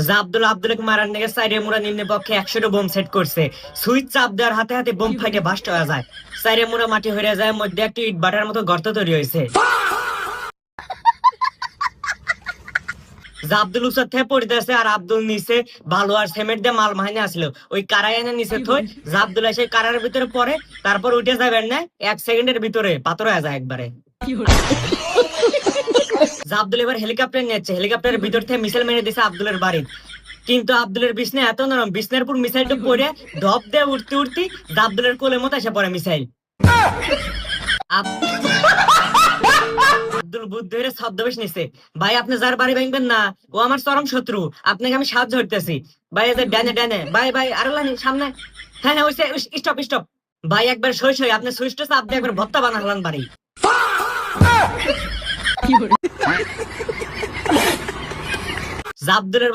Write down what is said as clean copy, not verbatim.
জাবদুল আব্দুলকে মারার নাকি সাইরে মুরা নিম্নে পক্ষে 100টা বোম সেট করছে। সুইচ চাপ দেওয়ার হাতে হাতে বোম ফাইটে বাস্ট হয়ে যায়। সাইরে মুরা মাটি হয়ে যায়, মধ্যে একটি ইট বাটার মতো গর্ত তৈরি হয়েছে। জাবদুল উসাদ থেকে পড়িতেছে আর আব্দুল নিচে বালু আর সিমেন্ট দিয়ে মাল মাহিনে আসলো। ওই কারাই এনে নিচে থই জাবদুল এসে কারার ভিতরে পড়ে, তারপর উঠে যাবেন না 1 সেকেন্ডের ভিতরে পাথর হয়ে যায় একবারে। জাবদুল এবার হেলিকপ্টার নিয়েছে, হেলিকপ্টারের ভিতর থেকে মিসাইল মেরে দিছে আব্দুলের বাড়ি। কিন্তু আব্দুলের বিছনা এত নরম, বিছনার উপর মিসাইলটা পড়ে ধপ দিয়ে উঠতে উঠতে জাবদুলের কোলের মতো এসে পড়ে মিসাইল। আব্দুল বুদ্ধ ধরে ছদ্মবেশ নিছে। ভাই আপনি যার বাড়ি ভাঙবেন না, ও আমার চরম শত্রু, আপনাকে আমি সাহায্য করতেছি। ভাই এই যে ডানে ডানে, ভাই ভাই আরে লানি সামনে। হ্যাঁ হ্যাঁ ওইসে, স্টপ স্টপ। ভাই একবার সই সই, আপনি সুইচটা চাপ দিয়ে একবার ভত্তা বানালেন বাড়ি। জাবদুলের